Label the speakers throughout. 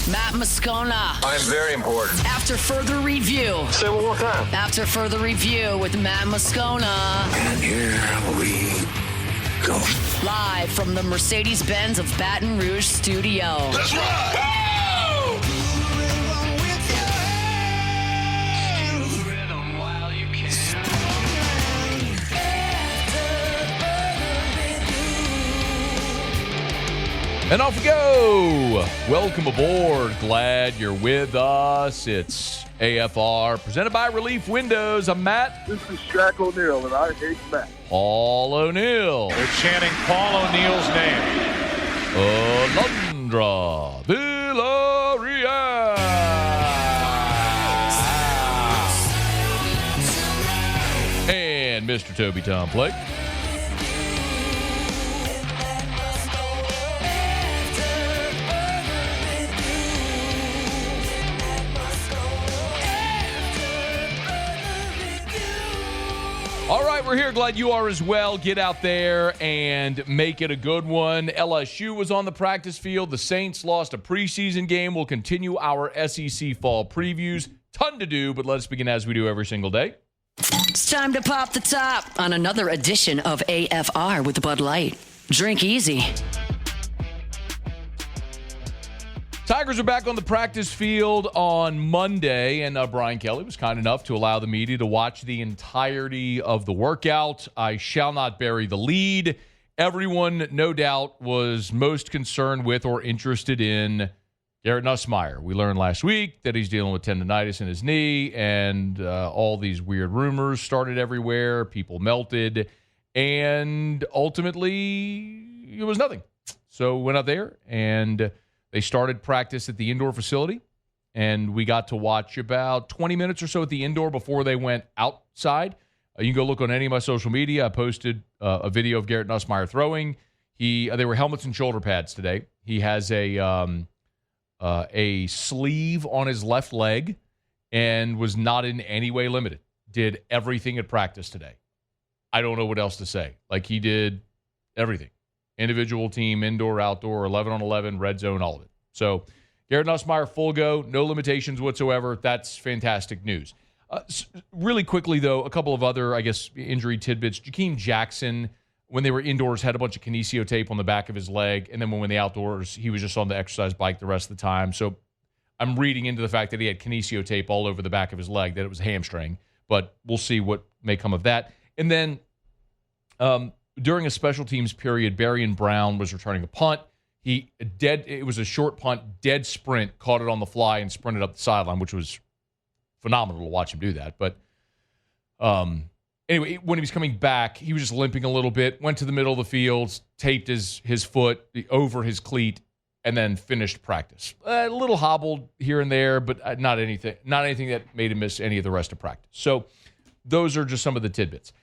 Speaker 1: Matt Moscona.
Speaker 2: I'm very important.
Speaker 1: After further review.
Speaker 2: Say it one more time.
Speaker 1: After further review with Matt Moscona.
Speaker 2: And here we go.
Speaker 1: Live from the Mercedes-Benz of Baton Rouge studio.
Speaker 2: Let's ride! Woo!
Speaker 3: And off we go. Welcome aboard. Glad you're with us. It's AFR presented by Relief Windows. I'm Matt.
Speaker 4: This is Shaq O'Neal, and I hate Matt.
Speaker 3: Paul O'Neal.
Speaker 5: They're chanting Paul O'Neal's name.
Speaker 3: Alondra Villarreal. And Mr. Toby Tom Blake. All right, we're here. Glad you are as well. Get out there and make it a good one. LSU was on the practice field. The Saints lost a preseason game. We'll continue our SEC fall previews. Ton to do, but let us begin as we do every single day.
Speaker 1: It's time to pop the top on another edition of AFR with Bud Light. Drink easy.
Speaker 3: Tigers are back on the practice field on Monday, and Brian Kelly was kind enough to allow the media to watch the entirety of the workout. I shall not bury the lead. Everyone, no doubt, was most concerned with or interested in Garrett Nussmeier. We learned last week that he's dealing with tendonitis in his knee, and all these weird rumors started everywhere. People melted, and ultimately, it was nothing. So we went out there, and they started practice at the indoor facility, and we got to watch about 20 minutes or so at the indoor before they went outside. You can go look on any of my social media. I posted a video of Garrett Nussmeier throwing. They were helmets and shoulder pads today. He has a sleeve on his left leg and was not in any way limited. Did everything at practice today. I don't know what else to say. Like, he did everything. Individual team, indoor, outdoor, 11 on 11, red zone, all of it. So Garrett Nussmeier, full go, no limitations whatsoever. That's fantastic news. Really quickly, though, a couple of other, I guess, injury tidbits. Jakeem Jackson, when they were indoors, had a bunch of kinesio tape on the back of his leg. And then when they outdoors, he was just on the exercise bike the rest of the time. So I'm reading into the fact that he had kinesio tape all over the back of his leg, that it was a hamstring. But we'll see what may come of that. And then during a special teams period, Barian Brown was returning a punt. It was a short punt, dead sprint, caught it on the fly and sprinted up the sideline, which was phenomenal to watch him do that. But anyway, when he was coming back, he was just limping a little bit, went to the middle of the field, taped his foot over his cleat, and then finished practice. A little hobbled here and there, but not anything that made him miss any of the rest of practice. So those are just some of the tidbits.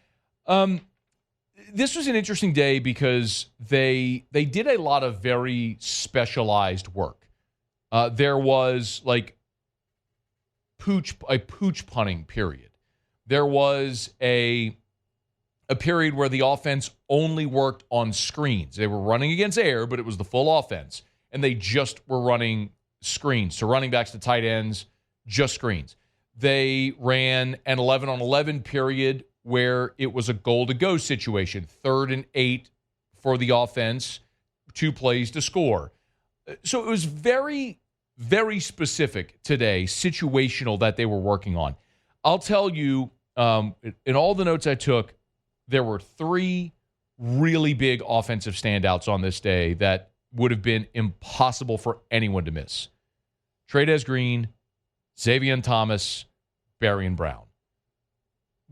Speaker 3: This was an interesting day because they did a lot of very specialized work. There was like a pooch punting period. There was a period where the offense only worked on screens. They were running against air, but it was the full offense, and they just were running screens. So running backs to tight ends, just screens. They ran an 11 on 11 period where it was a goal-to-go situation, 3rd and 8 for the offense, 2 plays to score. So it was very, very specific today, situational, that they were working on. I'll tell you, in all the notes I took, there were 3 really big offensive standouts on this day that would have been impossible for anyone to miss. Trey'Dez Green, Xavier Thomas, Barian Brown.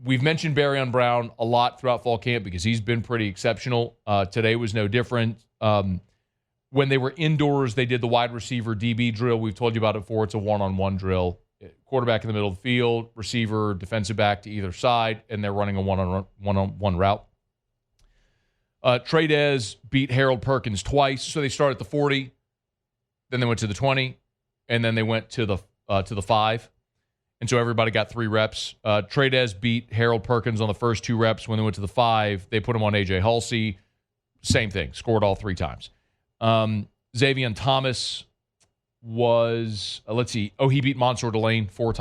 Speaker 3: We've mentioned Barian Brown a lot throughout fall camp because he's been pretty exceptional. Today was no different. When they were indoors, they did the wide receiver DB drill. We've told you about it before. It's a one-on-one drill. Quarterback in the middle of the field, receiver, defensive back to either side, and they're running a one-on-one route. Trey'Dez beat Harold Perkins twice, so they started at the 40, then they went to the 20, and then they went to the 5. And so everybody got 3 reps. Trey'Dez beat Harold Perkins on the first 2 reps. When they went to the 5, they put him on A.J. Halsey. Same thing, scored all 3 times. Xavier Thomas was, let's see. Oh, he beat Mansour Delane 3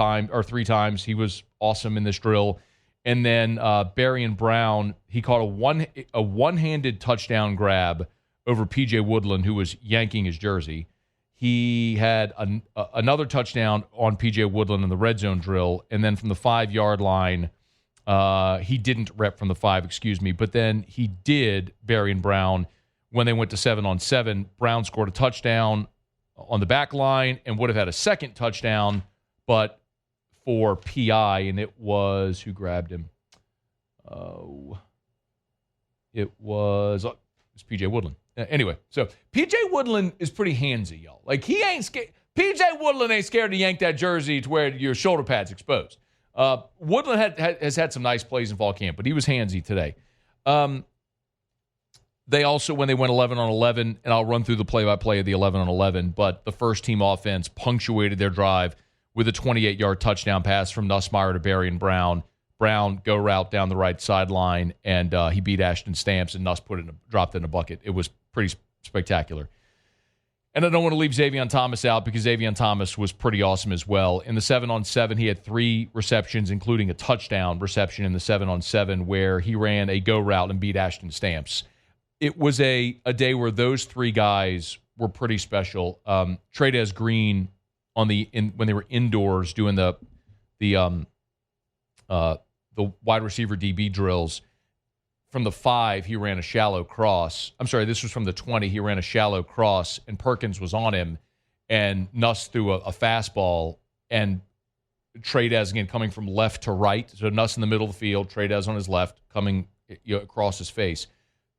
Speaker 3: times. He was awesome in this drill. And then Berrien Brown, he caught a one-handed touchdown grab over P.J. Woodland, who was yanking his jersey. He had another touchdown on P.J. Woodland in the red zone drill. And then from the 5-yard line, he didn't rep from the 5, but then he did, Berrien Brown, when they went to 7-on-7. Brown scored a touchdown on the back line and would have had a second touchdown, but for PI, and it was, who grabbed him? It was P.J. Woodland. Anyway, so P.J. Woodland is pretty handsy, y'all. Like, he ain't scared. P.J. Woodland ain't scared to yank that jersey to where your shoulder pad's exposed. Woodland has had some nice plays in fall camp, but he was handsy today. They also, when they went 11-on-11, and I'll run through the play-by-play of the 11-on-11, but the first-team offense punctuated their drive with a 28-yard touchdown pass from Nussmeier to Berrien Brown. Brown go route down the right sideline, and he beat Ashton Stamps, and Nuss dropped it in a bucket. It was pretty spectacular. And I don't want to leave Xavier Thomas out because Xavier Thomas was pretty awesome as well. In the 7-on-7, he had 3 receptions, including a touchdown reception in the 7-on-7 where he ran a go route and beat Ashton Stamps. It was a day where those 3 guys were pretty special. Tradez Green when they were indoors doing the wide receiver DB drills. From the 5, he ran a shallow cross. I'm sorry, this was from the 20. He ran a shallow cross, and Perkins was on him, and Nuss threw a fastball, and Tradez, again, coming from left to right. So Nuss in the middle of the field, Tradez on his left, coming across his face.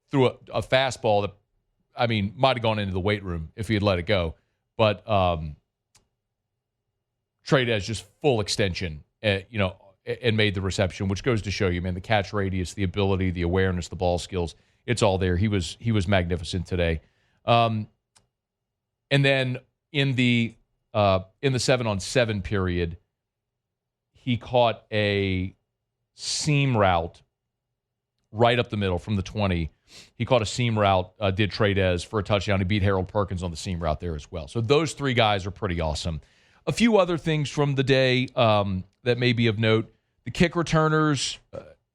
Speaker 3: Threw a fastball that, I mean, might have gone into the weight room if he had let it go. But Tradez just full extension, and made the reception, which goes to show you, man, the catch radius, the ability, the awareness, the ball skills, it's all there. He was magnificent today. And then in the 7-on-7 period, he caught a seam route right up the middle from the 20. He caught a seam route, did Tradez for a touchdown. He beat Harold Perkins on the seam route there as well. So those 3 guys are pretty awesome. A few other things from the day that may be of note. The kick returners,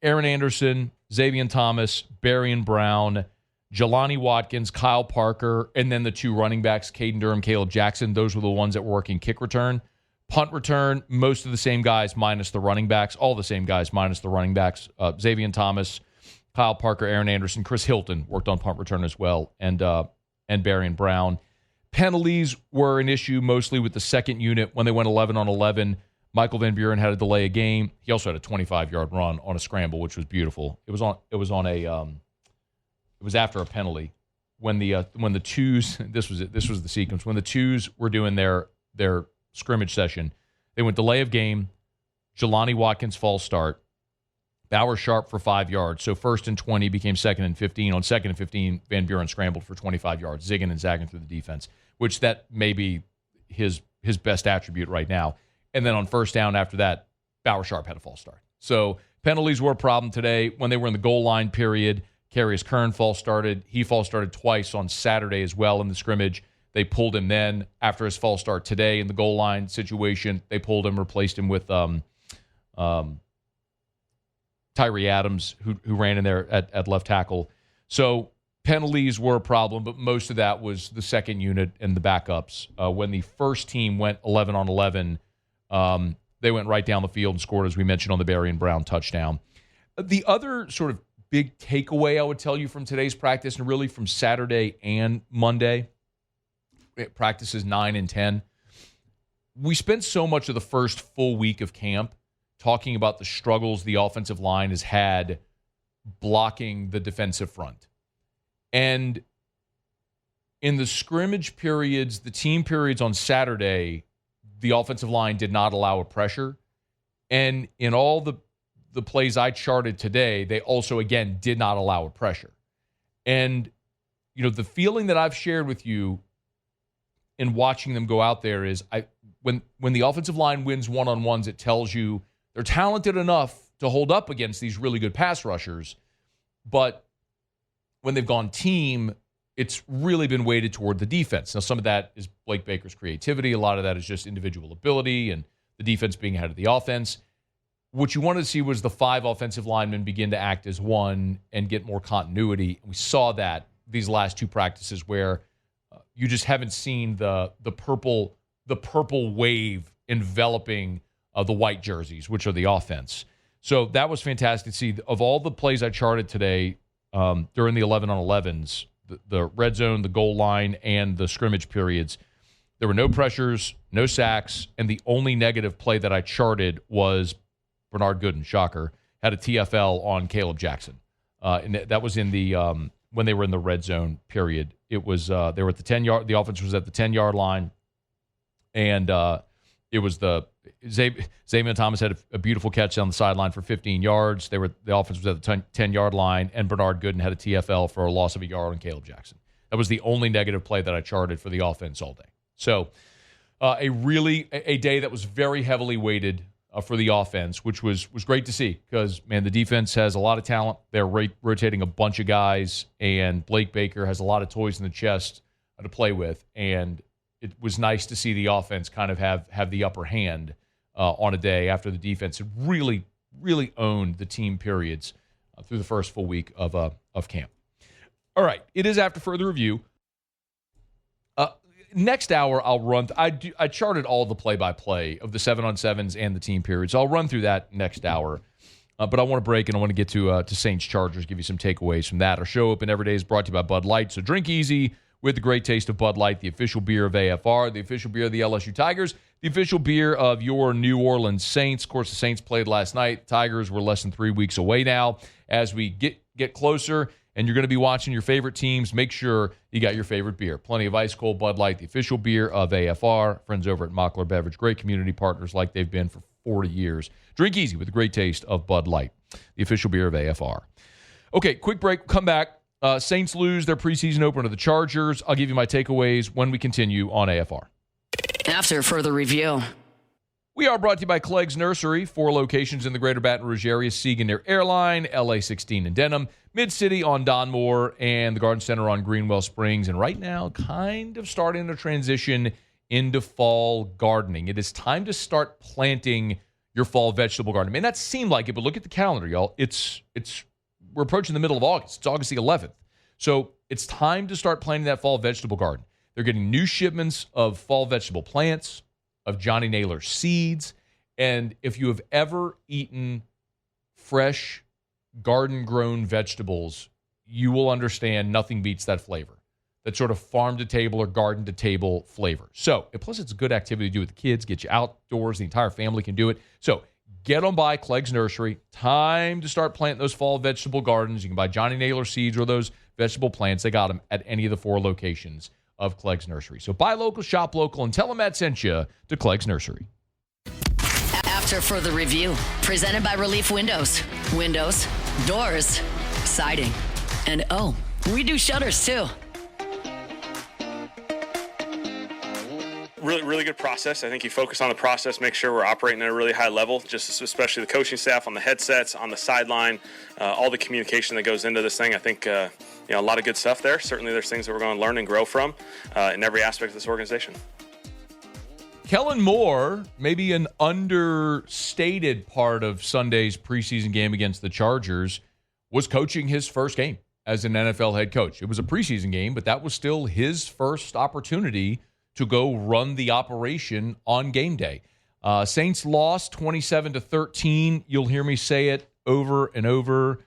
Speaker 3: Aaron Anderson, Xavier Thomas, Berrien Brown, Jelani Watkins, Kyle Parker, and then the 2 running backs, Caden Durham, Caleb Jackson. Those were the ones that were working kick return. Punt return, most of the same guys minus the running backs. All the same guys minus the running backs. Xavier Thomas, Kyle Parker, Aaron Anderson, Chris Hilton worked on punt return as well, and Berrien Brown. Penalties were an issue mostly with the second unit when they went 11-on-11. Michael Van Buren had to delay a game. He also had a 25-yard run on a scramble, which was beautiful. It was after a penalty when the twos. This was it. This was the sequence when the twos were doing their scrimmage session. They went delay of game. Jelani Watkins false start. Bauer sharp for 5 yards. So 1st and 20 became 2nd and 15. On 2nd and 15, Van Buren scrambled for 25 yards, zigging and zagging through the defense, which that may be his best attribute right now. And then on 1st down after that, Bauer Sharp had a false start. So penalties were a problem today. When they were in the goal line period, Carius Kern false started. He false started twice on Saturday as well in the scrimmage. They pulled him then after his false start today in the goal line situation. They pulled him, replaced him with Tyree Adams, who ran in there at left tackle. So penalties were a problem, but most of that was the second unit and the backups. When the first team went 11-on-11, they went right down the field and scored, as we mentioned, on the Berrien Brown touchdown. The other sort of big takeaway I would tell you from today's practice, and really from Saturday and Monday, practices 9 and 10, we spent so much of the first full week of camp talking about the struggles the offensive line has had blocking the defensive front. And in the scrimmage periods, the team periods on Saturday, the offensive line did not allow a pressure. And in all the plays I charted today, they also, again, did not allow a pressure. And, the feeling that I've shared with you in watching them go out there is when the offensive line wins one-on-ones, it tells you they're talented enough to hold up against these really good pass rushers. But when they've gone team, it's really been weighted toward the defense. Now, some of that is Blake Baker's creativity. A lot of that is just individual ability and the defense being ahead of the offense. What you wanted to see was the 5 offensive linemen begin to act as one and get more continuity. We saw that these last 2 practices where you just haven't seen the purple wave enveloping the white jerseys, which are the offense. So that was fantastic to see. Of all the plays I charted today during the 11-on-11s, the red zone, the goal line, and the scrimmage periods, there were no pressures, no sacks, and the only negative play that I charted was Bernard Gooden, shocker, had a TFL on Caleb Jackson. And that was in the when they were in the red zone period. It was they were at the 10-yard. The offense was at the 10-yard line, and it was Zayman Thomas had a beautiful catch on the sideline for 15 yards. The offense was at the 10-yard line, and Bernard Gooden had a TFL for a loss of a yard on Caleb Jackson. That was the only negative play that I charted for the offense all day. So a day that was very heavily weighted for the offense, which was great to see because, man, the defense has a lot of talent. They're rotating a bunch of guys, and Blake Baker has a lot of toys in the chest to play with, and it was nice to see the offense kind of have the upper hand on a day after the defense had really, really owned the team periods through the first full week of camp. All right, it is after further review. Next hour, I'll run. I charted all the play-by-play of the 7-on-7s and the team periods. So I'll run through that next hour. But I want to break, and I want to get to Saints Chargers, give you some takeaways from that. Our show Open Every Day is brought to you by Bud Light. So drink easy with the great taste of Bud Light, the official beer of AFR, the official beer of the LSU Tigers, the official beer of your New Orleans Saints. Of course, the Saints played last night. Tigers were less than 3 weeks away now. As we get closer, and you're going to be watching your favorite teams, make sure you got your favorite beer. Plenty of ice cold Bud Light, the official beer of AFR. Friends over at Mockler Beverage, great community partners like they've been for 40 years. Drink easy with the great taste of Bud Light, the official beer of AFR. Okay, quick break. Come back. Saints lose their preseason opener to the Chargers. I'll give you my takeaways when we continue on AFR.
Speaker 1: After further review.
Speaker 3: We are brought to you by Clegg's Nursery, 4 locations in the greater Baton Rouge area, Siegen near Airline, LA 16 in Denham, Mid-City on Donmore, and the Garden Center on Greenwell Springs. And right now, kind of starting to transition into fall gardening. It is time to start planting your fall vegetable garden. It may not seem like it, but look at the calendar, y'all. We're approaching the middle of August. It's August the 11th. So it's time to start planting that fall vegetable garden. They're getting new shipments of fall vegetable plants, of Johnny Naylor seeds. And if you have ever eaten fresh garden-grown vegetables, you will understand nothing beats that flavor, that sort of farm-to-table or garden-to-table flavor. So, and plus it's a good activity to do with the kids, get you outdoors, the entire family can do it. So get on by Clegg's Nursery. Time to start planting those fall vegetable gardens. You can buy Johnny Naylor seeds or those vegetable plants. They got them at any of the 4 locations of Clegg's Nursery. So buy local, shop local, and tell them Matt sent you to Clegg's Nursery.
Speaker 1: After further review, presented by Relief Windows. Windows, doors, siding, and oh, we do shutters too.
Speaker 6: Really good process. I think you focus on the process, make sure we're operating at a really high level, just especially the coaching staff on the headsets, on the sideline, all the communication that goes into this thing. I think a lot of good stuff there. Certainly there's things that we're going to learn and grow from in every aspect of this organization.
Speaker 3: Kellen Moore, maybe an understated part of Sunday's preseason game against the Chargers, was coaching his first game as an NFL head coach. It was a preseason game, but that was still his first opportunity to go run the operation on game day. Saints lost 27-13. You'll hear me say it over and over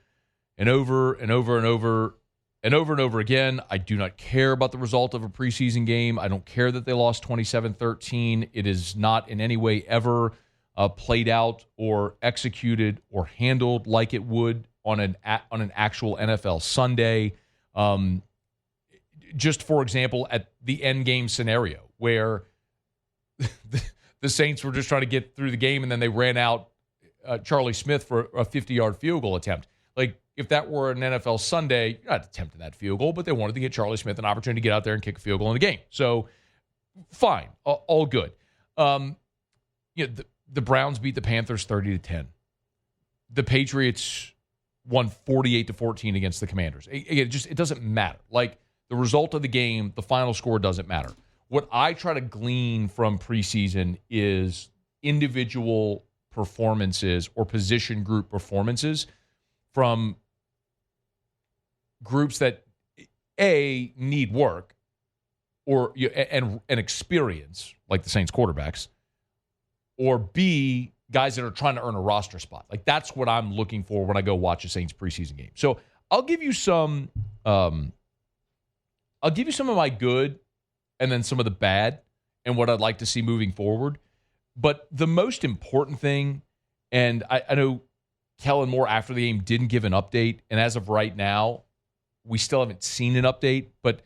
Speaker 3: and over and over and over and over and over again. I do not care about the result of a preseason game. I don't care that they lost 27-13. It is not in any way ever played out or executed or handled like it would on an actual NFL Sunday. Just for example, at the end game scenario where the Saints were just trying to get through the game and then they ran out Charlie Smith for a 50-yard field goal attempt. Like, if that were an NFL Sunday, you're not attempting that field goal, but they wanted to get Charlie Smith an opportunity to get out there and kick a field goal in the game. So, fine, all good. The Browns beat the Panthers 30-10. The Patriots won 48-14 against the Commanders. It doesn't matter. Like, The result of the game, the final score doesn't matter. What I try to glean from preseason is individual performances or position group performances from groups that, A, need work or and experience, like the Saints quarterbacks, or B, guys that are trying to earn a roster spot. Like, that's what I'm looking for when I go watch a Saints preseason game. So I'll give you some of my good and then some of the bad and what I'd like to see moving forward. But the most important thing, and I know Kellen Moore after the game didn't give an update, and as of right now, we still haven't seen an update, but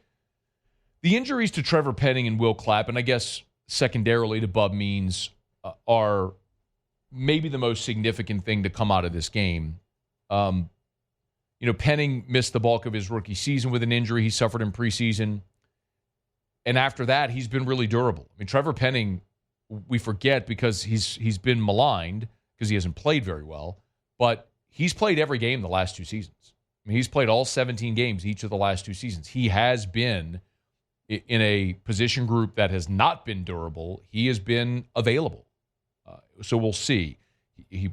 Speaker 3: the injuries to Trevor Penning and Will Clapp, and I guess secondarily to Bub Means, are maybe the most significant thing to come out of this game. Penning missed the bulk of his rookie season with an injury he suffered in preseason. And after that, he's been really durable. I mean, Trevor Penning, we forget because he's been maligned because he hasn't played very well, but he's played every game the last 2 seasons. I mean, he's played all 17 games each of the last 2 seasons. He has been in a position group that has not been durable. He has been available. So we'll see. He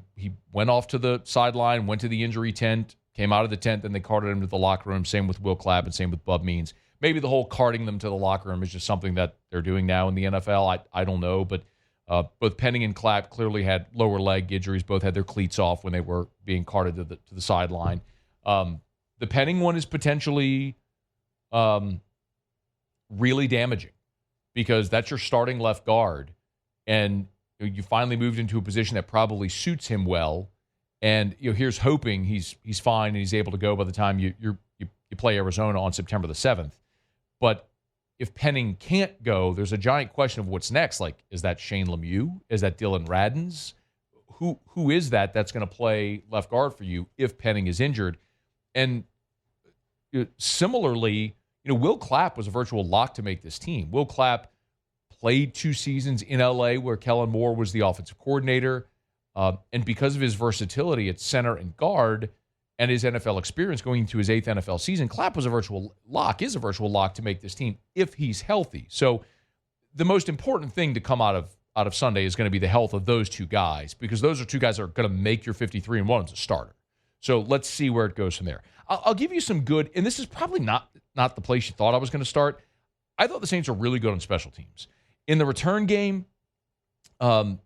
Speaker 3: went off to the sideline, went to the injury tent, came out of the tent, then they carted him to the locker room. Same with Will Clapp and same with Bub Means. Maybe the whole carting them to the locker room is just something that they're doing now in the NFL. I don't know, but both Penning and Clapp clearly had lower leg injuries. Both had their cleats off when they were being carted to the sideline. The Penning one is potentially really damaging because that's your starting left guard, and you finally moved into a position that probably suits him well. And here's hoping he's fine and he's able to go by the time you play Arizona on September the 7th. But if Penning can't go, there's a giant question of what's next. Like, is that Shane Lemieux? Is that Dylan Radins? Who is that's going to play left guard for you if Penning is injured? And similarly, Will Clapp was a virtual lock to make this team. Will Clapp played 2 seasons in L.A. where Kellen Moore was the offensive coordinator. And because of his versatility at center and guard and his NFL experience going into his 8th NFL season, Clapp is a virtual lock to make this team if he's healthy. So the most important thing to come out of Sunday is going to be the health of those 2 guys, because those are 2 guys that are going to make your 53-1 as a starter. So let's see where it goes from there. I'll give you some good, and this is probably not the place you thought I was going to start. I thought the Saints are really good on special teams. In the return game, Kendre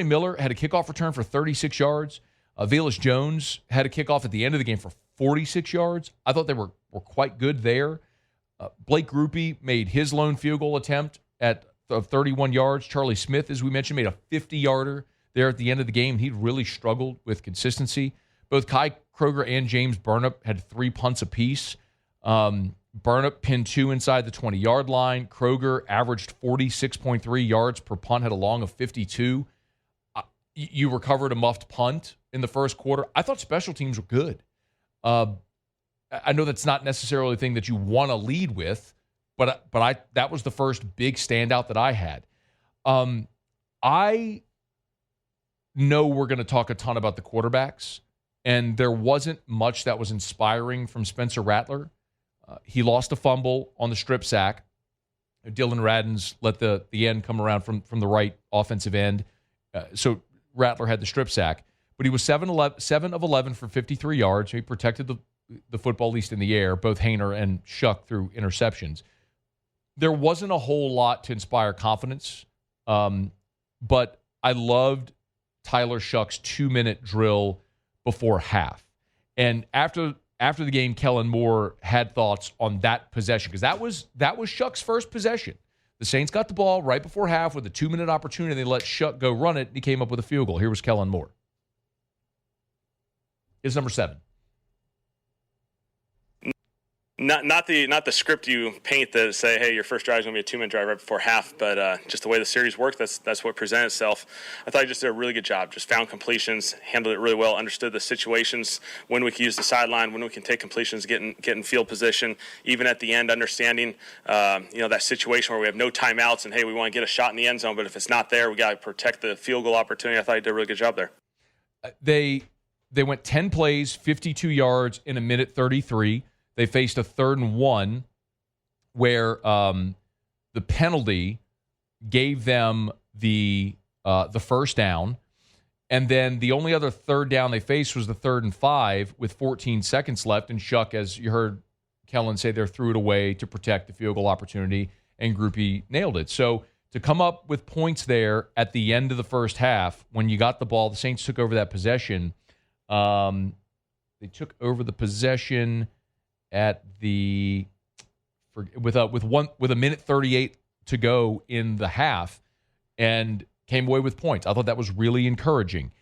Speaker 3: Miller had a kickoff return for 36 yards. Velus Jones had a kickoff at the end of the game for 46 yards. I thought they were quite good there. Blake Grupe made his lone field goal attempt of 31 yards. Charlie Smith, as we mentioned, made a 50-yarder there at the end of the game. He really struggled with consistency. Both Kai Kroger and James Burnip had 3 punts apiece. Burnip pinned 2 inside the 20-yard line. Kroger averaged 46.3 yards per punt, had a long of 52. You recovered a muffed punt in the first quarter. I thought special teams were good. I know that's not necessarily a thing that you want to lead with, but that was the first big standout that I had. I know we're going to talk a ton about the quarterbacks, and there wasn't much that was inspiring from Spencer Rattler. He lost a fumble on the strip sack. Dylan Radins let the end come around from the right offensive end. So Rattler had the strip sack, but he was 7 of 11 for 53 yards. He protected the football, at least in the air. Both Haener and Shuck threw interceptions. There wasn't a whole lot to inspire confidence, but I loved Tyler Shuck's 2-minute drill before half. And after the game, Kellen Moore had thoughts on that possession, because that was Shuck's first possession. The Saints got the ball right before half with a 2-minute opportunity. They let Shuck go run it, and he came up with a field goal. Here was Kellen Moore. It's number 7.
Speaker 6: Not the script you paint that say, hey, your first drive is going to be a 2-minute drive right before half, but just the way the series worked, that's what presented itself. I thought he just did a really good job. Just found completions, handled it really well, understood the situations, when we can use the sideline, when we can take completions, get in field position, even at the end, understanding that situation where we have no timeouts and, hey, we want to get a shot in the end zone, but if it's not there, we got to protect the field goal opportunity. I thought he did a really good job there.
Speaker 3: They went 10 plays, 52 yards in a minute 33. They faced a 3rd and 1 where the penalty gave them the first down. And then the only other 3rd down they faced was the 3rd and 5 with 14 seconds left. And Shuck, as you heard Kellen say, they threw it away to protect the field goal opportunity, and Groupie nailed it. So to come up with points there at the end of the first half, when you got the ball, the Saints took over that possession. They took over the possession at with a minute 38 to go in the half, and came away with points. I thought that was really encouraging.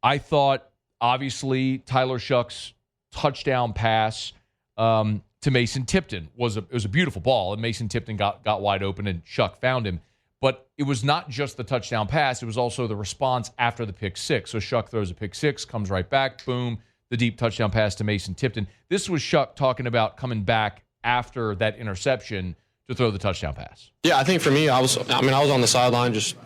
Speaker 3: I thought, obviously, Tyler Shuck's touchdown pass to Mason Tipton was a beautiful ball, and Mason Tipton got wide open, and Shuck found him. But it was not just the touchdown pass; it was also the response after the pick six. So Shuck throws a pick six, comes right back, boom, the deep touchdown pass to Mason Tipton. This was Shuck talking about coming back after that interception to throw the touchdown pass.
Speaker 7: Yeah, I think for me, I was on the sideline just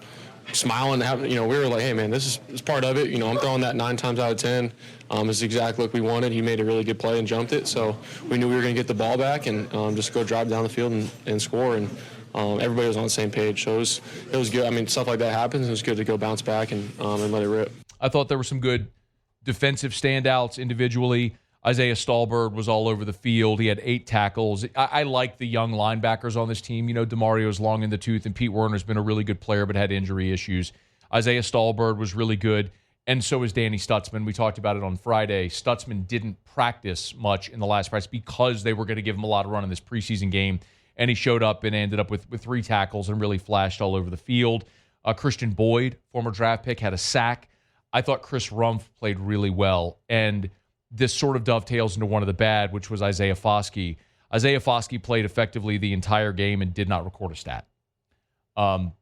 Speaker 7: smiling. We were like, hey, man, this is part of it. I'm throwing that 9 times out of 10. It's the exact look we wanted. He made a really good play and jumped it. So we knew we were going to get the ball back and just go drive down the field and score. And everybody was on the same page. So it was good. Stuff like that happens. It was good to go bounce back and let it rip.
Speaker 3: I thought there were some good defensive standouts individually. Isaiah Stallbird was all over the field. He had 8 tackles. I like the young linebackers on this team. DeMario's long in the tooth, and Pete Werner's been a really good player but had injury issues. Isaiah Stallbird was really good, and so is Danny Stutzman. We talked about it on Friday. Stutzman didn't practice much in the last practice because they were going to give him a lot of run in this preseason game, and he showed up and ended up with 3 tackles and really flashed all over the field. Christian Boyd, former draft pick, had a sack. I thought Chris Rumph played really well, and this sort of dovetails into one of the bad, which was Isaiah Foskey. Isaiah Foskey played effectively the entire game and did not record a stat. I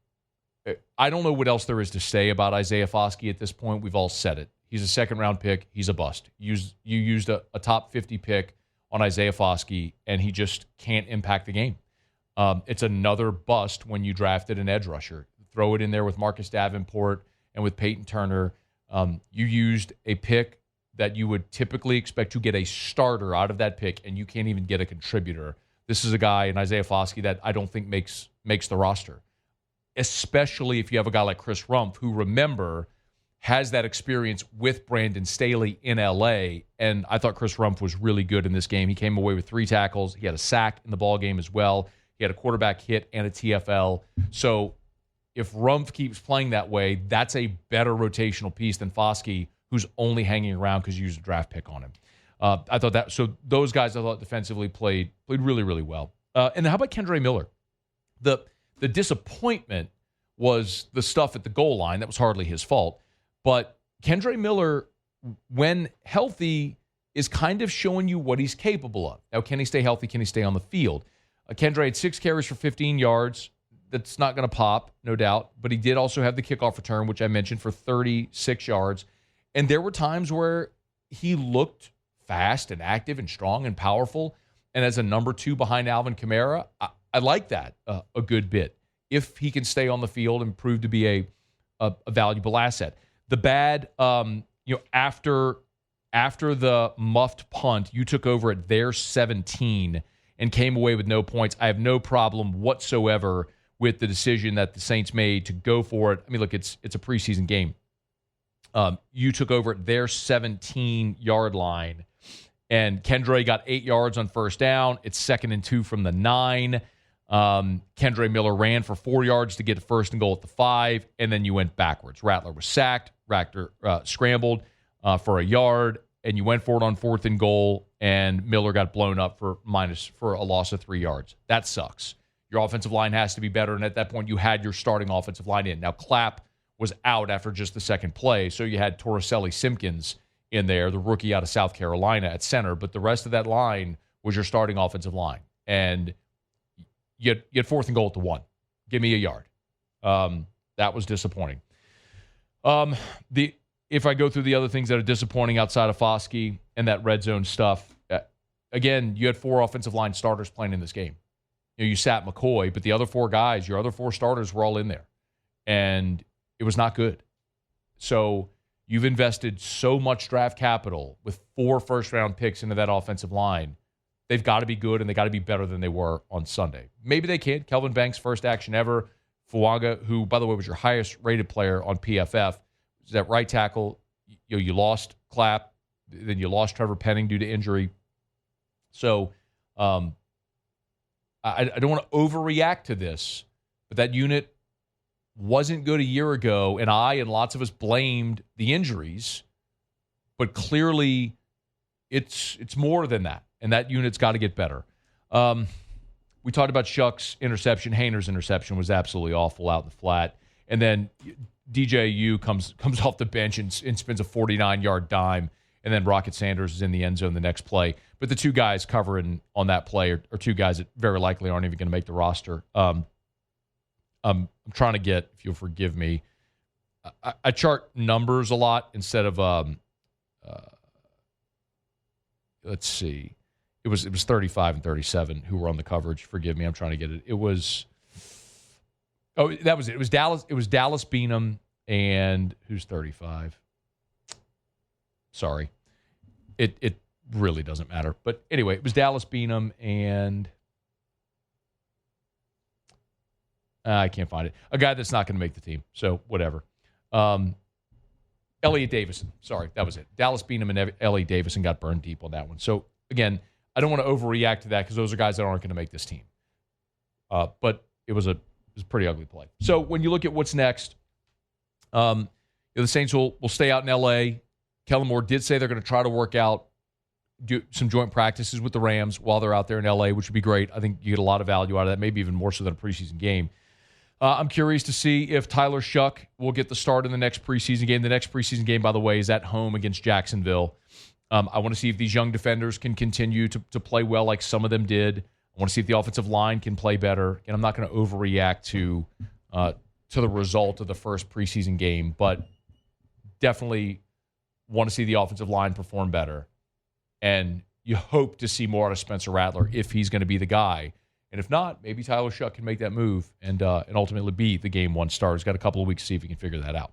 Speaker 3: don't know what else there is to say about Isaiah Foskey at this point. We've all said it. He's a second-round pick. He's a bust. You used a top 50 pick on Isaiah Foskey, and he just can't impact the game. It's another bust when you drafted an edge rusher. Throw it in there with Marcus Davenport and with Peyton Turner. You used a pick that you would typically expect to get a starter out of that pick, and you can't even get a contributor. This is a guy in Isaiah Foskey that I don't think makes the roster, especially if you have a guy like Chris Rumph, who, remember, has that experience with Brandon Staley in L.A., and I thought Chris Rumph was really good in this game. He came away with 3 tackles. He had a sack in the ball game as well. He had a quarterback hit and a TFL. So if Rumph keeps playing that way, that's a better rotational piece than Foskey, who's only hanging around because you used a draft pick on him. I thought that. So those guys, I thought defensively played really, really well. And how about Kendre Miller? The disappointment was the stuff at the goal line. That was hardly his fault. But Kendre Miller, when healthy, is kind of showing you what he's capable of. Now, can he stay healthy? Can he stay on the field? Kendre had 6 carries for 15 yards. That's not going to pop, no doubt. But he did also have the kickoff return, which I mentioned, for 36 yards. And there were times where he looked fast and active and strong and powerful. And as a number 2 behind Alvin Kamara, I like that a good bit, if he can stay on the field and prove to be a valuable asset. The bad, after the muffed punt, you took over at their 17 and came away with no points. I have no problem whatsoever with the decision that the Saints made to go for it. I mean, look, it's a preseason game. You took over at their 17-yard line, and Kendre got 8 yards on first down. It's 2nd and 2 from the 9. Kendre Miller ran for 4 yards to get a first and goal at the 5, and then you went backwards. Rattler was sacked. Rattler scrambled for a yard, and you went for it on 4th and goal, and Miller got blown up for a loss of 3 yards. That sucks. Your offensive line has to be better, and at that point, you had your starting offensive line in. Now, Clapp was out after just the second play, so you had Torricelli Simpkins in there, the rookie out of South Carolina at center, but the rest of that line was your starting offensive line. And you had 4th and goal at the 1. Give me a yard. That was disappointing. If I go through the other things that are disappointing outside of Foskey and that red zone stuff, again, you had 4 offensive line starters playing in this game. You sat McCoy, but the other 4 guys, your other 4 starters were all in there. And it was not good. So you've invested so much draft capital with 4 first-round picks into that offensive line they've got to be good, and they got to be better than they were on Sunday. Maybe they can. Kelvin Banks, first action ever. Fuaga, who, by the way, was your highest-rated player on PFF, is that right tackle. You lost Clapp, then you lost Trevor Penning due to injury. So I don't want to overreact to this, but that unit wasn't good a year ago, and I and lots of us blamed the injuries, but clearly it's more than that, and that unit's got to get better. We talked about Shuck's interception. Hayner's interception was absolutely awful out in the flat. And then DJU comes off the bench and spins a 49-yard dime, and then Rocket Sanders is in the end zone the next play. But the two guys covering on that play are two guys that very likely aren't even going to make the roster. I'm trying to get, if you'll forgive me, I chart numbers a lot instead of let's see. It was 35 and 37 who were on the coverage. Forgive me, I'm trying to get it. It was that was it. It was Dallas. It was Dallas Beanham and who's 35? Sorry, it really doesn't matter. But anyway, it was Dallas Beanham and I can't find it. A guy that's not going to make the team. So whatever. Elliot Davison. Sorry, that was it. Dallas Beanham and Elliot Davison got burned deep on that one. So again, I don't want to overreact to that because those are guys that aren't going to make this team. But it was a pretty ugly play. So when you look at what's next, the Saints will stay out in L.A. Kellen Moore did say they're going to try to work out, do some joint practices with the Rams while they're out there in L.A., which would be great. I think you get a lot of value out of that, maybe even more so than a preseason game. I'm curious to see if Tyler Shuck will get the start in the next preseason game. The next preseason game, by the way, is at home against Jacksonville. I want to see if these young defenders can continue to play well like some of them did. I want to see if the offensive line can play better. And I'm not going to overreact to the result of the first preseason game, but definitely want to see the offensive line perform better. And you hope to see more out of Spencer Rattler if he's going to be the guy. And if not, maybe Tyler Shuck can make that move and ultimately be the game one star. He's got a couple of weeks to see if he can figure that out.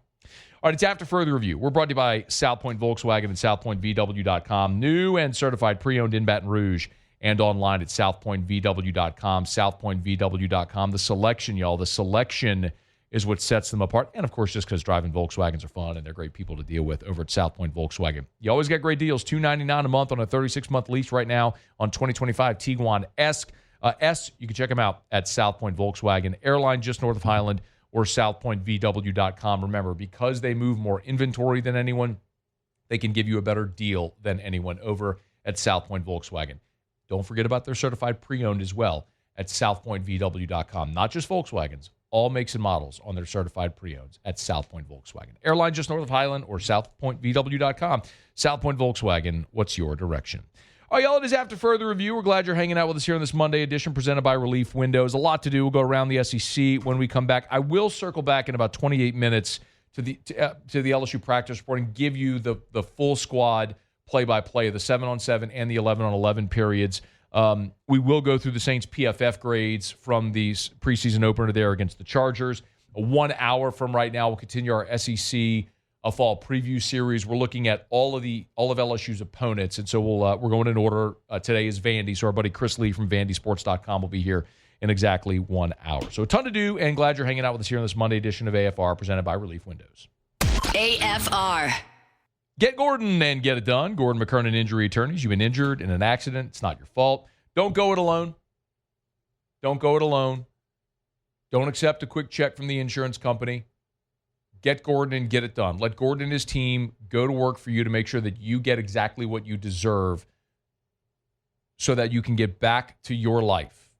Speaker 3: All right, it's After Further Review. We're brought to you by South Point Volkswagen and SouthPointVW.com. New and certified pre-owned in Baton Rouge and online at SouthPointVW.com, SouthPointVW.com. The selection, y'all, the selection is what sets them apart. And, of course, just because driving Volkswagens are fun and they're great people to deal with over at South Point Volkswagen. You always get great deals, $299 a month on a 36-month lease right now on 2025 Tiguan S. You can check them out at South Point Volkswagen, airline just north of Highland, or SouthPointVW.com. Remember, because they move more inventory than anyone, they can give you a better deal than anyone over at South Point Volkswagen. Don't forget about their certified pre-owned as well at SouthPointVW.com. Not just Volkswagens, all makes and models on their certified pre-owns at South Point Volkswagen. Airline just north of Highland or SouthPointVW.com. South Point Volkswagen, what's your direction? All right, y'all, it is After Further Review. We're glad you're hanging out with us here on this Monday edition presented by Relief Windows. A lot to do. We'll go around the SEC when we come back. I will circle back in about 28 minutes to the LSU practice report and give you the full squad play-by-play of the 7-on-7 and the 11-on-11 periods. We will go through the Saints' PFF grades from the preseason opener there against the Chargers. 1 hour from right now, we'll continue our SEC fall preview series. We're looking at all of LSU's opponents, and so we're going in order. Today is Vandy, so our buddy Chris Lee from VandySports.com will be here in exactly 1 hour. So a ton to do, and glad you're hanging out with us here on this Monday edition of AFR presented by Relief Windows.
Speaker 1: AFR.
Speaker 3: Get Gordon and get it done. Gordon McKernan Injury Attorneys. You've been injured in an accident. It's not your fault. Don't go it alone. Don't go it alone. Don't accept a quick check from the insurance company. Get Gordon and get it done. Let Gordon and his team go to work for you to make sure that you get exactly what you deserve so that you can get back to your life.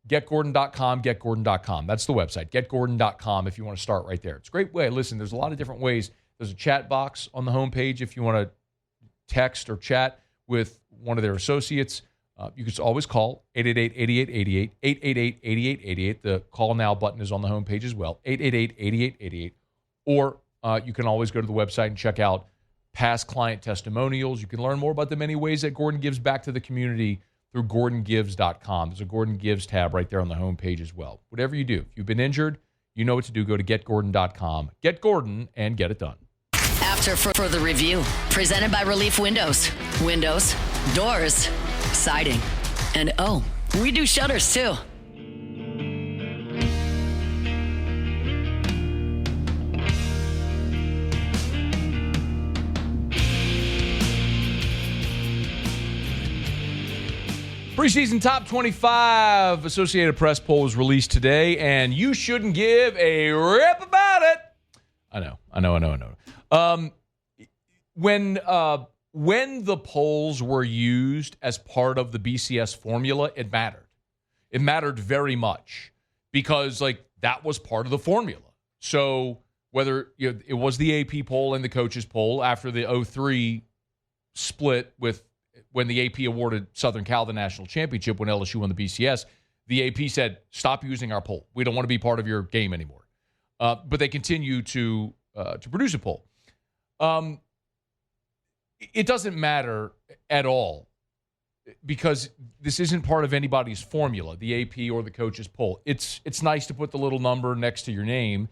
Speaker 3: GetGordon.com, GetGordon.com. That's the website, GetGordon.com, if you want to start right there. It's a great way. Listen, there's a lot of different ways. There's a chat box on the homepage if you want to text or chat with one of their associates. You can always call 888-8888, 888-8888. The call now button is on the homepage as well, 888-8888. Or you can always go to the website and check out past client testimonials. You can learn more about the many ways that Gordon gives back to the community through GordonGives.com. There's a Gordon Gives tab right there on the homepage as well. Whatever you do, if you've been injured, you know what to do. Go to GetGordon.com. Get Gordon and get it done.
Speaker 1: After Further Review, presented by Relief Windows. Windows, doors, siding, and oh, we do shutters too.
Speaker 3: Preseason Top 25 Associated Press poll was released today, and you shouldn't give a rip about it. I know. When the polls were used as part of the BCS formula, it mattered. It mattered very much because, that was part of the formula. So whether it was the AP poll and the coaches poll after the 03 split with when the AP awarded Southern Cal the national championship when LSU won the BCS, the AP said, stop using our poll. We don't want to be part of your game anymore. But they continue to produce a poll. It doesn't matter at all because this isn't part of anybody's formula, the AP or the coach's poll. It's nice to put the little number next to your name,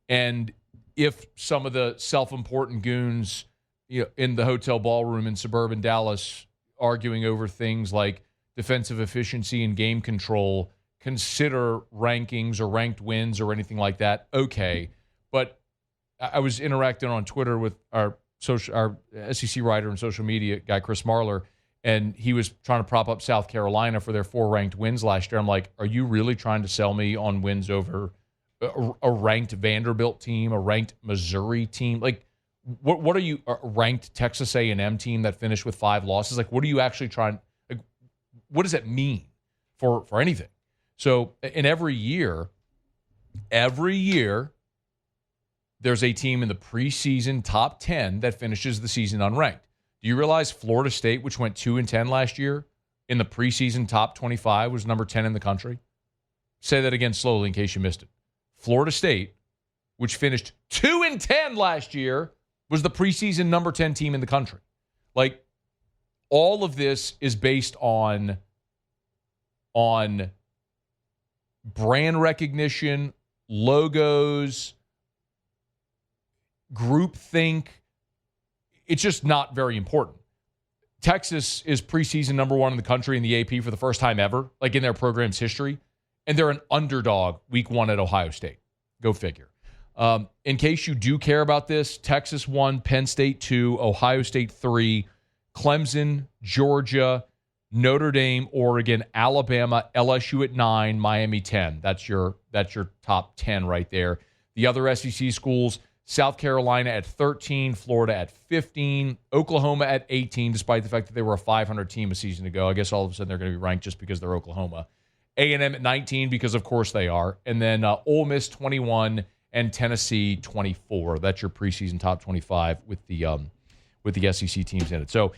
Speaker 3: and if some of the self-important goons in the hotel ballroom in suburban Dallas arguing over things like defensive efficiency and game control consider rankings or ranked wins or anything like that, okay. But I was interacting on Twitter with our SEC writer and social media guy, Chris Marler, and he was trying to prop up South Carolina for their 4 ranked wins last year. I'm like, are you really trying to sell me on wins over a ranked Vanderbilt team, a ranked Missouri team? What are you, a ranked Texas A&M team that finished with 5 losses? What are you actually trying? What does that mean for anything? So, in every year, there's a team in the preseason top 10 that finishes the season unranked. Do you realize Florida State, which went 2-10 last year, in the preseason top 25 was number 10 in the country? Say that again slowly in case you missed it. Florida State, which finished 2-10 last year, was the preseason number 10 team in the country. All of this is based on brand recognition, logos, groupthink. It's just not very important. Texas is preseason number 1 in the country in the AP for the first time ever, in their program's history, and they're an underdog week 1 at Ohio State. Go figure. In case you do care about this, Texas 1, Penn State 2, Ohio State 3, Clemson, Georgia, Notre Dame, Oregon, Alabama, LSU at 9, Miami 10. That's your top 10 right there. The other SEC schools, South Carolina at 13, Florida at 15, Oklahoma at 18, despite the fact that they were a 500 team a season ago. I guess all of a sudden they're going to be ranked just because they're Oklahoma. A&M at 19 because, of course, they are. And then Ole Miss 21 and Tennessee 24. That's your preseason top 25 with the SEC teams in it. So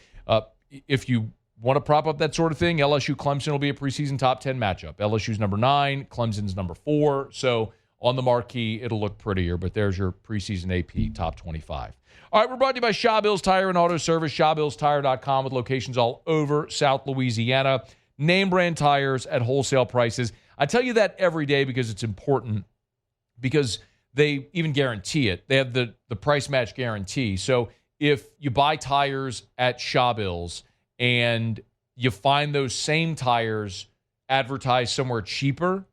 Speaker 3: if you want to prop up that sort of thing, LSU-Clemson will be a preseason top 10 matchup. LSU's number 9, Clemson's number 4. So on the marquee, it'll look prettier, but there's your preseason AP top 25. All right, we're brought to you by Shaw Bills Tire and Auto Service, ShawBillsTire.com, with locations all over South Louisiana. Name brand tires at wholesale prices. I tell you that every day because it's important, because they even guarantee it. They have the price match guarantee. So if you buy tires at Shaw Bills and you find those same tires advertised somewhere cheaper,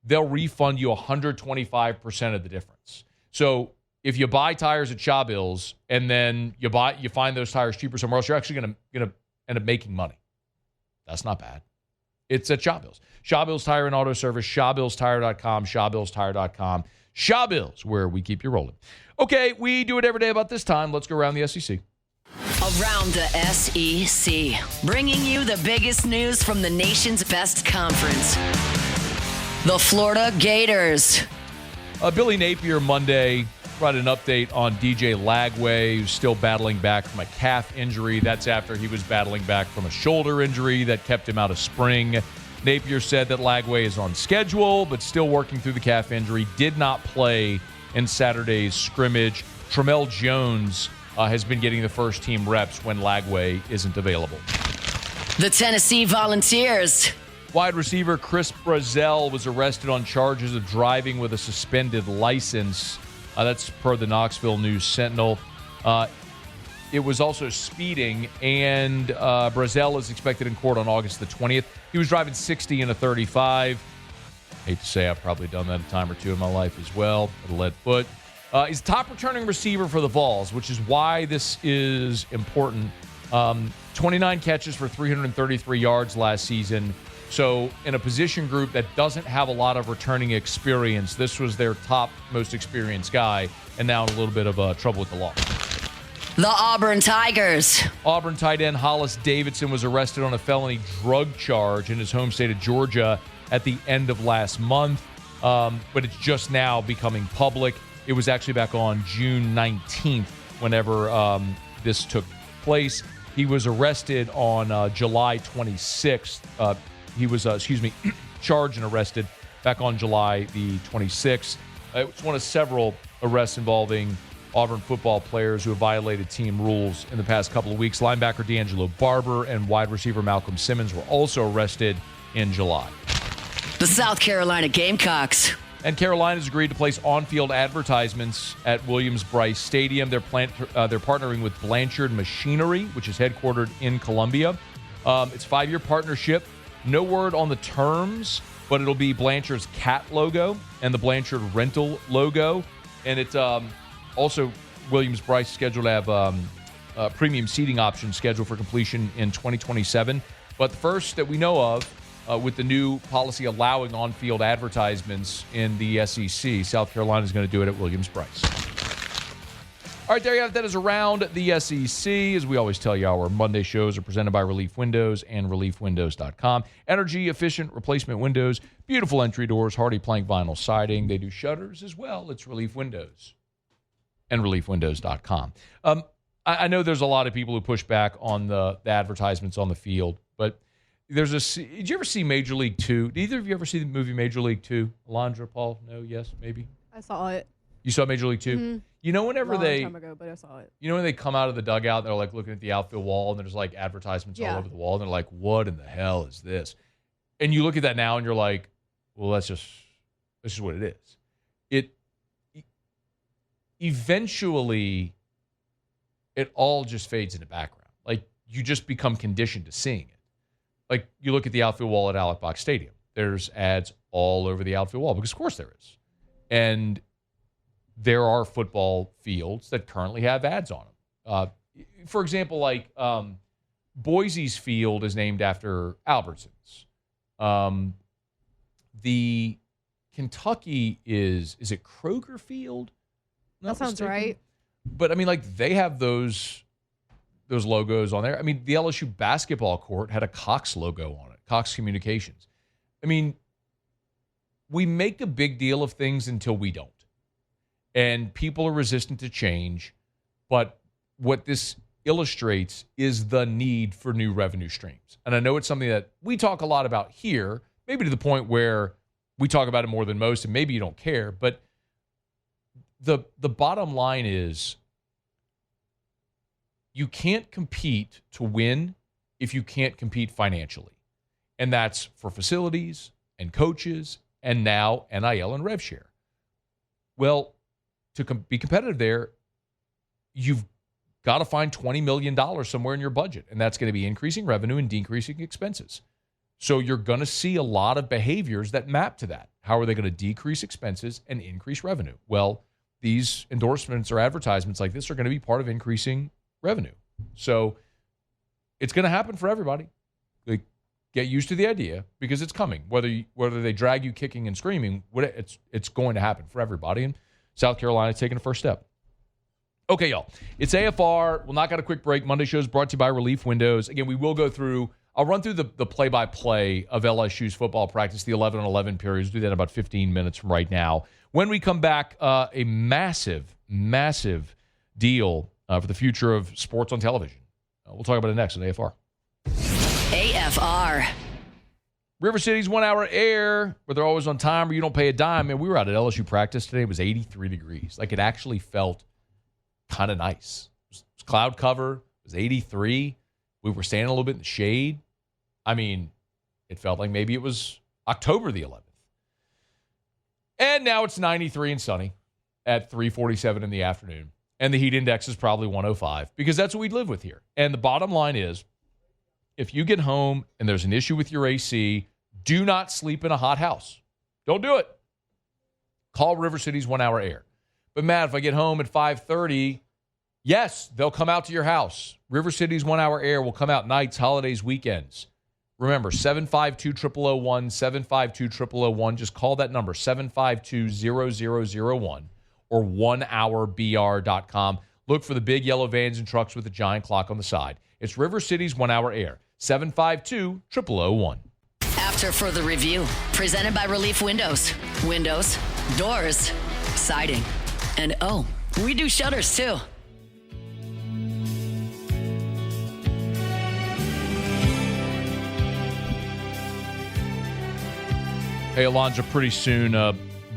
Speaker 3: they'll refund you 125% of the difference. So if you buy tires at Shaw Bills and then you find those tires cheaper somewhere else, you're actually going to end up making money. That's not bad. It's at Shaw Bills. Shaw Bills Tire and Auto Service, ShawBillsTire.com, ShawBillsTire.com. Shaw Bills, where we keep you rolling. Okay, we do it every day about this time. Let's go around the SEC.
Speaker 1: Around the SEC, bringing you the biggest news from the nation's best conference. The Florida Gators.
Speaker 3: Billy Napier Monday provided an update on DJ Lagway, who's still battling back from a calf injury. That's after he was battling back from a shoulder injury that kept him out of spring. Napier said that Lagway is on schedule, but still working through the calf injury. Did not play in Saturday's scrimmage. Tramel Jones has been getting the first team reps when Lagway isn't available.
Speaker 1: The Tennessee Volunteers.
Speaker 3: Wide receiver Chris Brazzell was arrested on charges of driving with a suspended license. That's per the Knoxville News Sentinel. it was also speeding, and Brazel is expected in court on August the 20th. He was driving 60 in a 35. Hate to say I've probably done that a time or two in my life as well with a lead foot. He's top returning receiver for the Vols, which is why this is important. 29 catches for 333 yards last season. So in a position group that doesn't have a lot of returning experience, this was their top most experienced guy, and now in a little bit of trouble with the law.
Speaker 1: The Auburn Tigers.
Speaker 3: Auburn tight end Hollis Davidson was arrested on a felony drug charge in his home state of Georgia at the end of last month, but it's just now becoming public. It was actually back on June 19th whenever this took place. He was arrested on July 26th. He was, charged and arrested back on July the 26th. It was one of several arrests involving Auburn football players who have violated team rules in the past couple of weeks. Linebacker D'Angelo Barber and wide receiver Malcolm Simmons were also arrested in July.
Speaker 1: The South Carolina Gamecocks.
Speaker 3: And Carolina's agreed to place on-field advertisements at Williams-Brice Stadium. They're partnering with Blanchard Machinery, which is headquartered in Columbia. It's a 5-year partnership. No word on the terms, but it'll be Blanchard's cat logo and the Blanchard rental logo. And it's also Williams-Brice scheduled to have premium seating options scheduled for completion in 2027. But the first that we know of, with the new policy allowing on-field advertisements in the SEC, South Carolina is going to do it at Williams-Brice. All right, there you have it. That is around the SEC. As we always tell you, our Monday shows are presented by Relief Windows and ReliefWindows.com. Energy-efficient replacement windows, beautiful entry doors, hardy plank vinyl siding. They do shutters as well. It's Relief Windows and ReliefWindows.com. I know there's a lot of people who push back on the advertisements on the field, but did you ever see Major League 2? Did either of you ever see the movie Major League 2? Alondra, Paul? No, yes, maybe?
Speaker 8: I saw it.
Speaker 3: You saw Major League 2?
Speaker 8: Mm-hmm.
Speaker 3: You know whenever
Speaker 8: Long time ago, but I saw it.
Speaker 3: You know when they come out of the dugout, they're like looking at the outfield wall, and there's like advertisements all over the wall, and they're like, what in the hell is this? And you look at that now, and you're like, well, that's just what it is. Eventually, it all just fades in the background. Like, you just become conditioned to seeing it. Like, you look at the outfield wall at Alex Box Stadium. There's ads all over the outfield wall because, of course, there is. And there are football fields that currently have ads on them. For example, like Boise's field is named after Albertsons. The Kentucky is it Kroger Field?
Speaker 8: That sounds right.
Speaker 3: But, I mean, like, they have those logos on there. I mean, the LSU basketball court had a Cox logo on it, Cox Communications. I mean, we make a big deal of things until we don't. And people are resistant to change. But what this illustrates is the need for new revenue streams. And I know it's something that we talk a lot about here, maybe to the point where we talk about it more than most, and maybe you don't care. But the bottom line is, you can't compete to win if you can't compete financially. And that's for facilities and coaches and now NIL and rev share. Well, to be competitive there, you've got to find $20 million somewhere in your budget. And that's going to be increasing revenue and decreasing expenses. So you're going to see a lot of behaviors that map to that. How are they going to decrease expenses and increase revenue? Well, these endorsements or advertisements like this are going to be part of increasing revenue. So it's going to happen for everybody. Like, get used to the idea because it's coming. Whether they drag you kicking and screaming, it's going to happen for everybody. And South Carolina taking the first step. Okay, y'all. It's AFR. We'll knock out a quick break. Monday show is brought to you by Relief Windows. Again, we will go through. I'll run through the play-by-play of LSU's football practice, the 11-on-11 periods. We'll do that in about 15 minutes from right now. When we come back, a massive, massive deal for the future of sports on television. We'll talk about it next on AFR.
Speaker 1: AFR.
Speaker 3: River City's 1 hour air, where they're always on time, where you don't pay a dime. And we were out at LSU practice today. It was 83 degrees. Like, it actually felt kind of nice. It was cloud cover. It was 83. We were standing a little bit in the shade. I mean, it felt like maybe it was October the 11th. And now it's 93 and sunny at 3:47 in the afternoon. and the heat index is probably 105 because that's what we live with here. And the bottom line is, if you get home and there's an issue with your AC, do not sleep in a hot house. Don't do it. Call River City's 1 Hour Air. But Matt, if I get home at 5:30, yes, they'll come out to your house. River City's 1 Hour Air will come out nights, holidays, weekends. Remember, 752-0001, 752-0001. Just call that number, 752-0001, or 1hourbr.com. Look for the big yellow vans and trucks with a giant clock on the side. It's River City's 1 Hour Air, 752-0001.
Speaker 1: After further review, presented by Relief Windows. Windows, doors, siding, and we do shutters too.
Speaker 3: Hey, Alondra, pretty soon,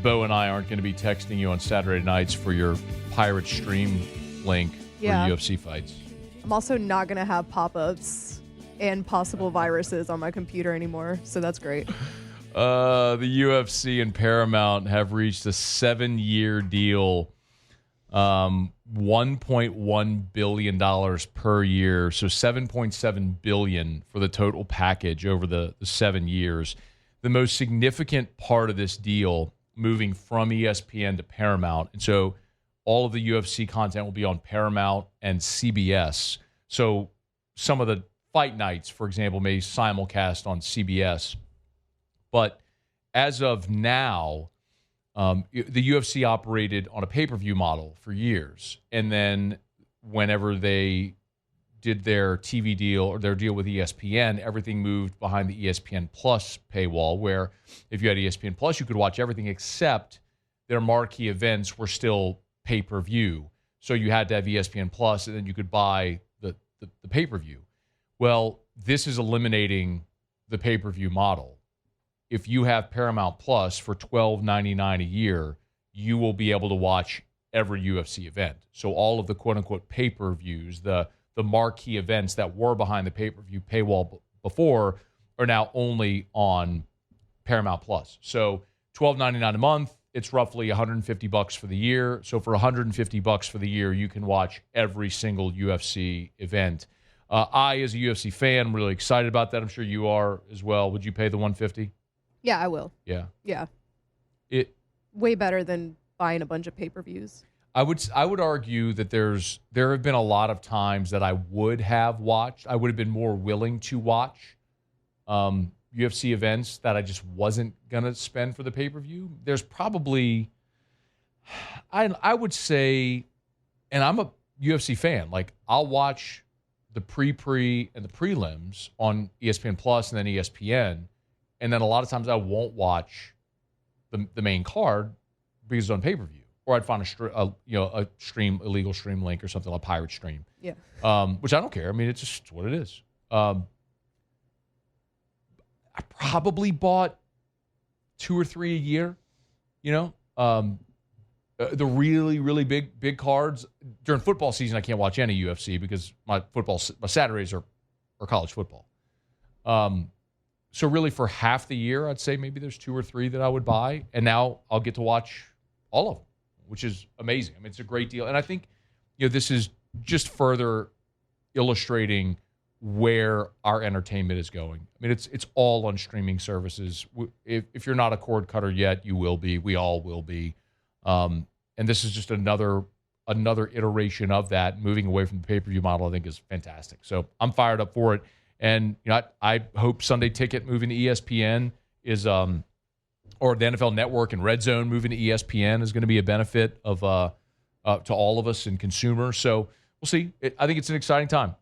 Speaker 3: Bo and I aren't going to be texting you on Saturday nights for your Pirate Stream link for UFC fights.
Speaker 8: I'm also not going to have pop-ups and possible viruses on my computer anymore, so that's great.
Speaker 3: The UFC and Paramount have reached a 7-year deal, $1.1 billion per year, so $7.7 billion for the total package over the 7 years. The most significant part of this deal, moving from ESPN to Paramount, and so all of the UFC content will be on Paramount and CBS. So some of the fight nights, for example, may simulcast on CBS. But as of now, the UFC operated on a pay-per-view model for years. And then whenever they did their TV deal or their deal with ESPN, everything moved behind the ESPN Plus paywall, where if you had ESPN Plus, you could watch everything except their marquee events were still pay-per-view. So you had to have ESPN Plus, and then you could buy the pay-per-view. Well, this is eliminating the pay-per-view model. If you have Paramount Plus for $12.99 a year, you will be able to watch every UFC event. So all of the quote-unquote pay-per-views, the marquee events that were behind the pay-per-view paywall before are now only on Paramount Plus. So $12.99 a month, it's roughly $150 for the year. So for $150 for the year, you can watch every single UFC event. I, as a UFC fan, am really excited about that. I'm sure you are as well. Would you pay the $150?
Speaker 8: Yeah, I will.
Speaker 3: Yeah.
Speaker 8: Yeah.
Speaker 3: Way
Speaker 8: better than buying a bunch of pay-per-views.
Speaker 3: I would argue that there have been a lot of times that I would have watched. I would have been more willing to watch UFC events that I just wasn't going to spend for the pay-per-view. There's probably, I would say, and I'm a UFC fan, like I'll watch the pre and the prelims on ESPN Plus and then ESPN, and then a lot of times I won't watch the main card because it's on pay-per-view. Or I'd find a illegal stream link or something like Pirate Stream.
Speaker 8: Yeah.
Speaker 3: Which I don't care. I mean, it's just what it is. I probably bought 2 or 3 a year. The really, really big cards during football season. I can't watch any UFC because my Saturdays are college football. So really, for half the year, I'd say maybe there's 2 or 3 that I would buy, and now I'll get to watch all of them, which is amazing. I mean, it's a great deal. And I think, this is just further illustrating where our entertainment is going. I mean, it's all on streaming services. If you're not a cord cutter yet, you will be. We all will be. And this is just another iteration of that. Moving away from the pay-per-view model, I think, is fantastic. So I'm fired up for it. And I hope Sunday Ticket moving to ESPN is or the NFL Network and Red Zone moving to ESPN is going to be a benefit of to all of us and consumers. So we'll see. I think it's an exciting time.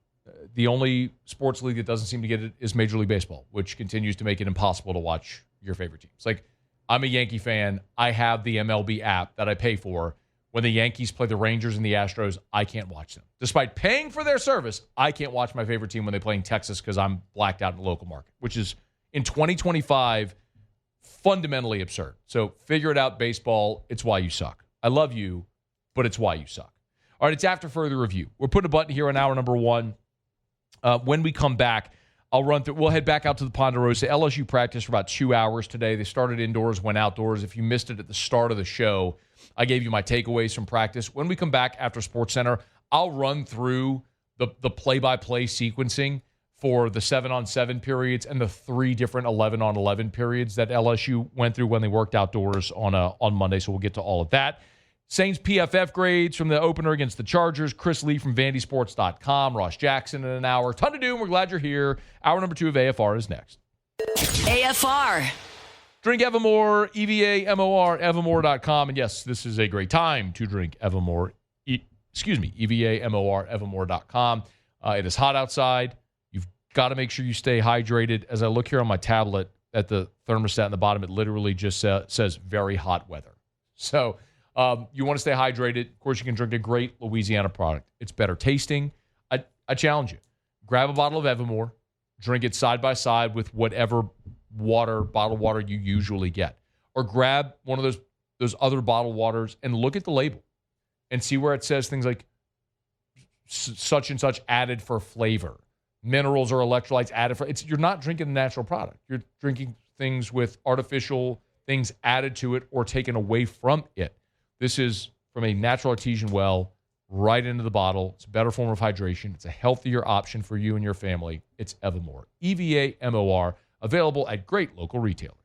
Speaker 3: The only sports league that doesn't seem to get it is Major League Baseball, which continues to make it impossible to watch your favorite teams. Like, I'm a Yankee fan. I have the MLB app that I pay for. When the Yankees play the Rangers and the Astros, I can't watch them. Despite paying for their service, I can't watch my favorite team when they play in Texas because I'm blacked out in the local market, which is, in 2025, fundamentally absurd. So figure it out, baseball. It's why you suck. I love you, but it's why you suck. All right, it's after further review. We're putting a button here on hour number 1. When we come back, I'll run through. We'll head back out to the Ponderosa. LSU practiced for about 2 hours today. They started indoors, went outdoors. If you missed it at the start of the show, I gave you my takeaways from practice. When we come back after SportsCenter, I'll run through the play-by-play sequencing for the 7-on-7 periods and the 3 different 11-on-11 periods that LSU went through when they worked outdoors on Monday. So we'll get to all of that. Saints PFF grades from the opener against the Chargers. Chris Lee from VandySports.com. Ross Jackson in an hour. Ton to do, and we're glad you're here. Hour number 2 of AFR is next.
Speaker 1: AFR.
Speaker 3: Drink Evermore, EVA-MOR, Evermore.com. And yes, this is a great time to drink Evermore. EVA-MOR, Evermore.com. It is hot outside. You've got to make sure you stay hydrated. As I look here on my tablet at the thermostat in the bottom, it literally just says very hot weather. So you want to stay hydrated. Of course, you can drink a great Louisiana product. It's better tasting. I challenge you. Grab a bottle of Evermore. Drink it side by side with whatever bottled water you usually get. Or grab one of those other bottled waters and look at the label and see where it says things like such and such added for flavor. Minerals or electrolytes added for... You're not drinking a natural product. You're drinking things with artificial things added to it or taken away from it. This is from a natural artesian well right into the bottle. It's a better form of hydration. It's a healthier option for you and your family. It's Evermore. EVA-MOR. Available at great local retailers.